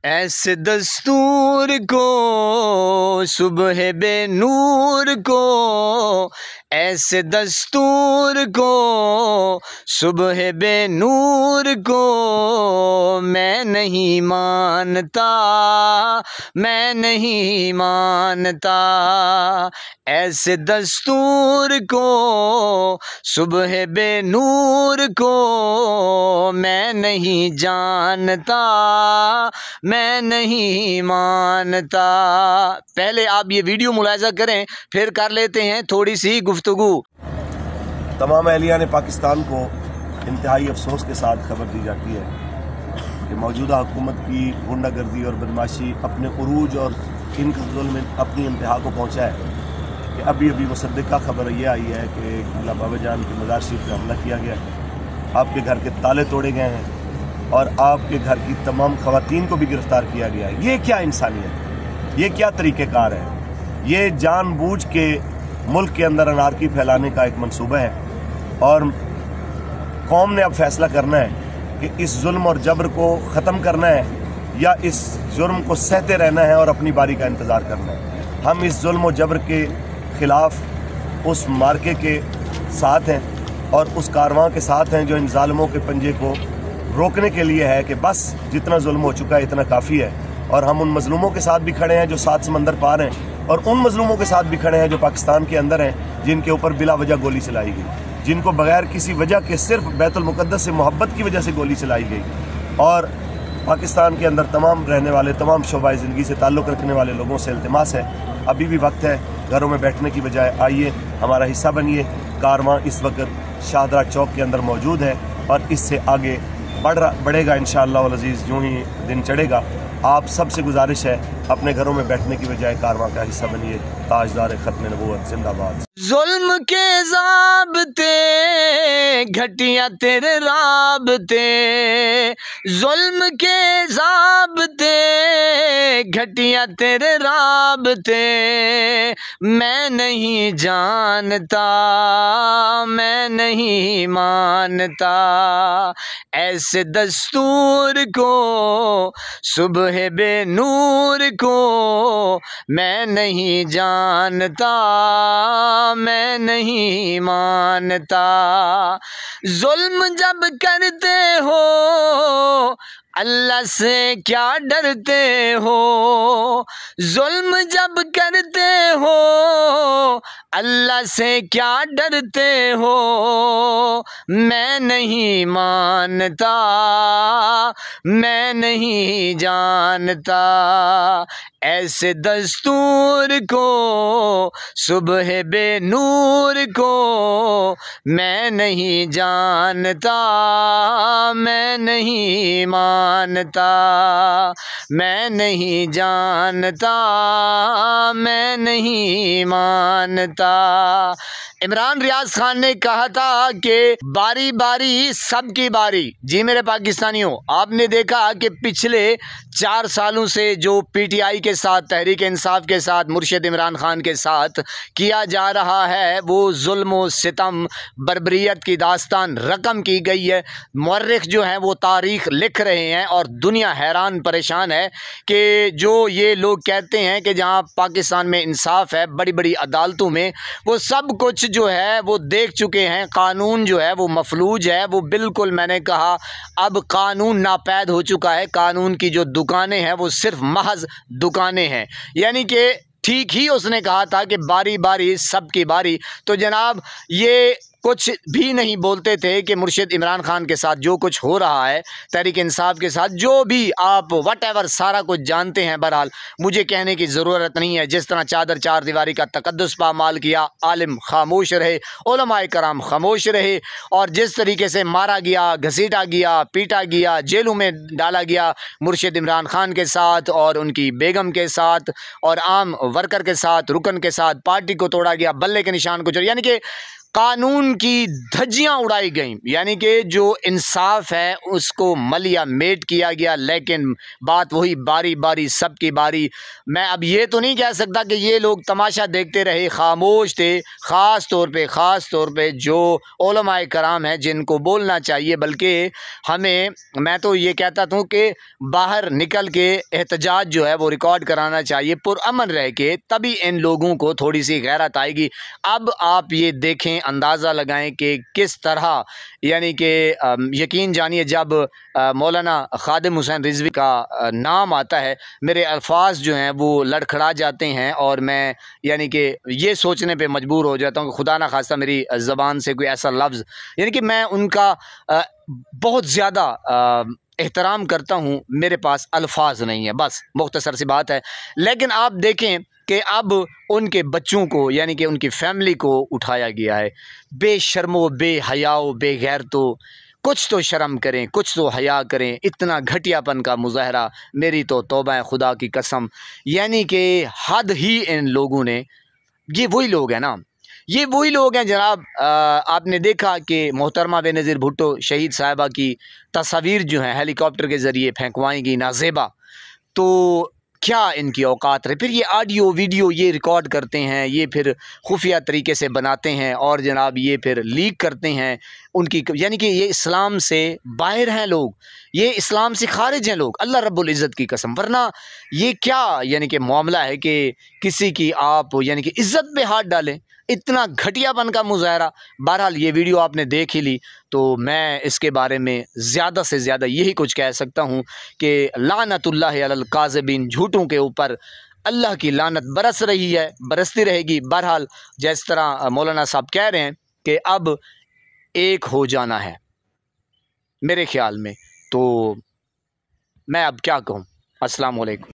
ऐसे दस्तूर को सुबह बे नूर को, ऐसे दस्तूर को सुबह बे नूर को मैं नहीं मानता, मैं नहीं मानता। ऐसे दस्तूर को सुबह बे नूर को मैं नहीं जानता, मैं नहीं मानता। पहले आप ये वीडियो मुलाहिज़ा करें, फिर कर लेते हैं थोड़ी सी गुफ्तगू। तमाम अहलियान पाकिस्तान को इंतहाई अफसोस के साथ खबर दी जाती है कि मौजूदा हुकूमत की गुंडागर्दी और बदमाशी अपने उरूज और इनका जुल्म अपनी इंतहा को पहुँचा है कि अभी अभी मुसद्दिक़ा खबर ये आई है कि अल्लाह बाबा जान की मज़ार शरीफ पर हमला किया गया है, आपके घर के ताले तोड़े गए हैं और आपके घर की तमाम ख़वातीन को भी गिरफ़्तार किया गया है। ये क्या इंसानियत है? ये क्या तरीक़ेकार है? ये जानबूझ के मुल्क के अंदर अनारकी फैलाने का एक मंसूबा है और कौम ने अब फैसला करना है कि इस जुल्म और जबर को ख़त्म करना है या इस जुर्म को सहते रहना है और अपनी बारी का इंतज़ार करना है। हम इस जुल्म और जबर के ख़िलाफ़ उस मार्के के साथ हैं और उस कारवां के साथ हैं जो इन ज़ालिमों के पंजे को रोकने के लिए है कि बस जितना जुल्म हो चुका है इतना काफ़ी है। और हम उन मज़लूमों के साथ भी खड़े हैं जो 7 समंदर पार हैं और उन मज़लूमों के साथ भी खड़े हैं जो पाकिस्तान के अंदर हैं, जिनके ऊपर बिला वजह गोली चलाई गई, जिनको बगैर किसी वजह के सिर्फ बैतुल मुक़द्दस से मोहब्बत की वजह से गोली चलाई गई। और पाकिस्तान के अंदर तमाम रहने वाले, तमाम शोबाए ज़िंदगी से ताल्लुक़ रखने वाले लोगों से इल्तिमास है, अभी भी वक्त है, घरों में बैठने की बजाय आइए हमारा हिस्सा बनिए। कारवां इस वक्त शाहदरा चौक के अंदर मौजूद है और इससे आगे बढ़ेगा इंशाअल्लाह वल अज़ीज़। यूँ ही दिन चढ़ेगा। आप सबसे गुजारिश है अपने घरों में बैठने की बजाय कारवां का हिस्सा बनिए। ताजदार ख़त्म नबूवत जिंदाबाद। जुल्म के ज़ाब्ते घटिया तेरे राबते, जुल्म के ज़ाब्ते घटिया तेरे राबते मैं नहीं जानता, मैं नहीं मानता। ऐसे दस्तूर को सुबह बे नूर को मैं नहीं जानता, मैं नहीं मानता। जुल्म जब करते हो अल्लाह से क्या डरते हो, जुल्म जब करते हो अल्लाह से क्या डरते हो मैं नहीं मानता, मैं नहीं जानता। ऐसे दस्तूर को सुबह बे नूर को मैं नहीं जानता, मैं नहीं मानता, मैं नहीं जानता, मैं नहीं मानता। इमरान रियाज खान ने कहा था कि बारी बारी सबकी बारी। जी मेरे पाकिस्तानियों, आपने देखा कि पिछले 4 सालों से जो पीटीआई के साथ, तहरीक इंसाफ के साथ, मुर्शिद इमरान खान के साथ किया जा रहा है वो जुल्म व सितम, बर्बरियत की दास्तान रकम की गई है। मुअर्रिख जो हैं वो तारीख़ लिख रहे हैं और दुनिया हैरान परेशान है कि जो ये लोग कहते हैं कि जहाँ पाकिस्तान में इंसाफ है, बड़ी बड़ी अदालतों में, वो सब कुछ जो है वो देख चुके हैं। कानून जो है वो मफलूज है, वो बिल्कुल, मैंने कहा अब कानून नापैद हो चुका है। कानून की जो दुकानें हैं वो सिर्फ महज दुकानें हैं। यानी कि ठीक ही उसने कहा था कि बारी बारी सबकी बारी। तो जनाब ये कुछ भी नहीं बोलते थे कि मुर्शिद इमरान खान के साथ जो कुछ हो रहा है, तहरीक इंसाफ के साथ जो भी आप वटेवर सारा कुछ जानते हैं। बहरहाल मुझे कहने की ज़रूरत नहीं है। जिस तरह चादर चार दीवारी का तकद्दुस पामाल किया, आलिम खामोश रहे, उलमाए कराम खामोश रहे, और जिस तरीके से मारा गया, घसीटा गया, पीटा गया, जेलों में डाला गया मुर्शिद इमरान खान के साथ और उनकी बेगम के साथ और आम वर्कर के साथ, रुकन के साथ, पार्टी को तोड़ा गया, बल्ले के निशान को, यानी कि कानून की धज्जियां उड़ाई गई, यानी कि जो इंसाफ है उसको मलिया मेट किया गया। लेकिन बात वही, बारी बारी सबकी बारी। मैं अब ये तो नहीं कह सकता कि ये लोग तमाशा देखते रहे, खामोश थे। ख़ास तौर पे जो उलमाए कराम हैं जिनको बोलना चाहिए, बल्कि हमें, मैं तो ये कहता हूँ कि बाहर निकल के एहतजाज जो है वो रिकॉर्ड कराना चाहिए पुरअमन रह के, तभी इन लोगों को थोड़ी सी गैरत आएगी। अब आप ये देखें, अंदाज़ा लगाएं कि किस तरह, यानी कि यकीन जानिए जब मौलाना खादिम हुसैन रिजवी का नाम आता है, मेरे अल्फाज जो हैं वो लड़खड़ा जाते हैं और मैं यानी कि ये सोचने पे मजबूर हो जाता हूँ कि खुदा ना खास्ता मेरी ज़बान से कोई ऐसा लफ्ज़, यानी कि मैं उनका बहुत ज़्यादा एहतराम करता हूँ, मेरे पास अल्फाज नहीं है, बस मुख्तसर सी बात है। लेकिन आप देखें कि अब उनके बच्चों को, यानी कि उनकी फैमिली को उठाया गया है। बेशर्मो, बेहयाओ, बेगैरतो, कुछ तो शर्म करें, कुछ तो हया करें। इतना घटियापन का मुजाहरा, मेरी तो तौबा है खुदा की कसम, यानी कि हद ही इन लोगों ने। ये वही लोग हैं ना, ये वही लोग हैं जनाब। आपने देखा कि मोहतरमा बेनज़ीर भुट्टो शहीद साहिबा की तस्वीर जो हैं हेलीकॉप्टर के ज़रिए फेंकवाई गई नाज़ेबा, तो क्या इनकी औकात रही। फिर ये ऑडियो वीडियो ये रिकॉर्ड करते हैं, ये फिर खुफिया तरीके से बनाते हैं और जनाब ये फिर लीक करते हैं उनकी, यानी कि ये इस्लाम से बाहर हैं लोग, ये इस्लाम से खारिज हैं लोग, अल्लाह रब्बुल इज़्ज़त की कसम। वरना ये क्या यानी कि मामला है कि किसी की आप यानी कि इज़्ज़त पे हाथ डालें, इतना घटियापन का मुजाहरा। बहरहाल ये वीडियो आपने देख ही ली, तो मैं इसके बारे में ज़्यादा से ज़्यादा यही कुछ कह सकता हूँ कि लानतुल्लाहि अलल काज़िबीन, झूठों के ऊपर अल्लाह की लानत बरस रही है, बरसती रहेगी। बहरहाल जिस तरह मौलाना साहब कह रहे हैं कि अब एक हो जाना है मेरे ख्याल में, तो मैं अब क्या कहूँ। अस्सलाम वालेकुम।